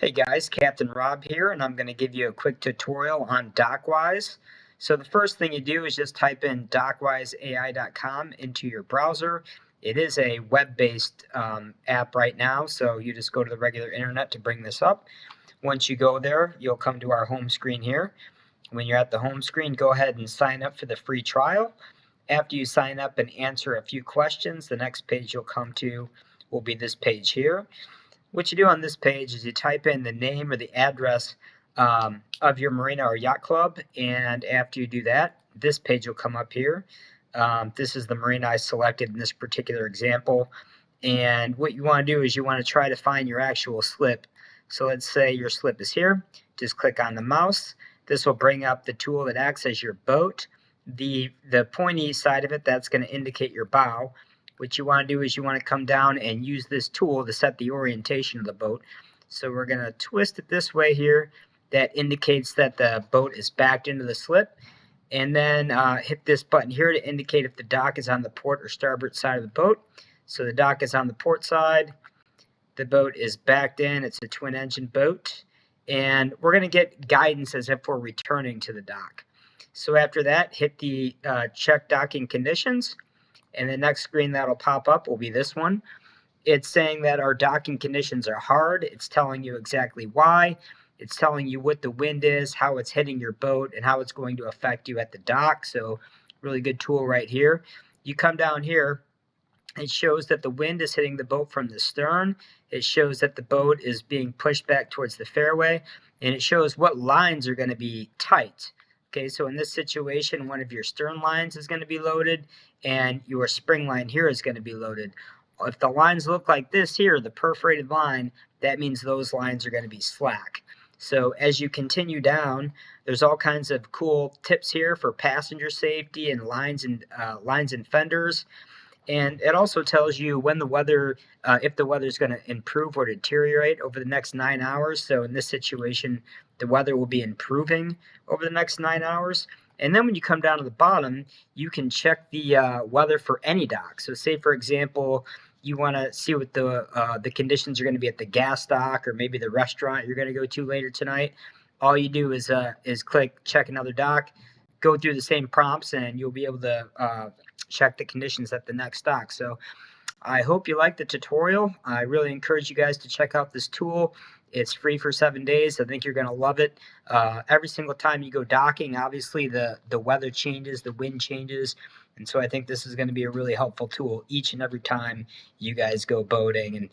Hey guys, Captain Rob here, and I'm going to give you a quick tutorial on DockWise. So the first thing you do is just type in DockWiseAI.com into your browser. It is a web-based app right now, so you just go to the regular internet to bring this up. Once you go there, you'll come to our home screen here. When you're at the home screen, go ahead and sign up for the free trial. After you sign up and answer a few questions, the next page you'll come to will be this page here. What you do on this page is you type in the name or the address of your marina or yacht club, and after you do that, this page will come up here. This is the marina I selected in this particular example, and what you want to do is you want to try to find your actual slip. So let's say your slip is here. Just click on the mouse. This will bring up the tool that acts as your boat. The pointy side of it, that's going to indicate your bow. What you want to do is you want to come down and use this tool to set the orientation of the boat. So we're going to twist it this way here. That indicates that the boat is backed into the slip. And then hit this button here to indicate if the dock is on the port or starboard side of the boat. So the dock is on the port side. The boat is backed in. It's a twin engine boat. And we're going to get guidance as if we're returning to the dock. So after that, hit the check docking conditions. And the next screen that'll pop up will be this one. It's saying that our docking conditions are hard. It's telling you exactly why. It's telling you what the wind is, how it's hitting your boat, and how it's going to affect you at the dock. So really good tool right here. You come down here, it shows that the wind is hitting the boat from the stern. It shows that the boat is being pushed back towards the fairway. And it shows what lines are going to be tight. Okay, so in this situation, one of your stern lines is going to be loaded and your spring line here is going to be loaded. If the lines look like this here, the perforated line, that means those lines are going to be slack. So as you continue down, there's all kinds of cool tips here for passenger safety and lines and fenders. And it also tells you when the weather, if the weather is going to improve or deteriorate over the next 9 hours. So in this situation, the weather will be improving over the next 9 hours. And then when you come down to the bottom, you can check the weather for any dock. So say, for example, you want to see what the conditions are going to be at the gas dock or maybe the restaurant you're going to go to later tonight. All you do is click check another dock, go through the same prompts, and you'll be able to check the conditions at the next dock. So I hope you liked the tutorial. I really encourage you guys to check out this tool. It's free for 7 days. I think you're going to love it. Every single time you go docking, obviously the weather changes, the wind changes. And so I think this is going to be a really helpful tool each and every time you guys go boating. And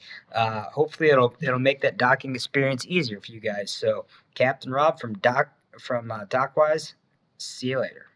hopefully it'll make that docking experience easier for you guys. So Captain Rob from DockWise, see you later.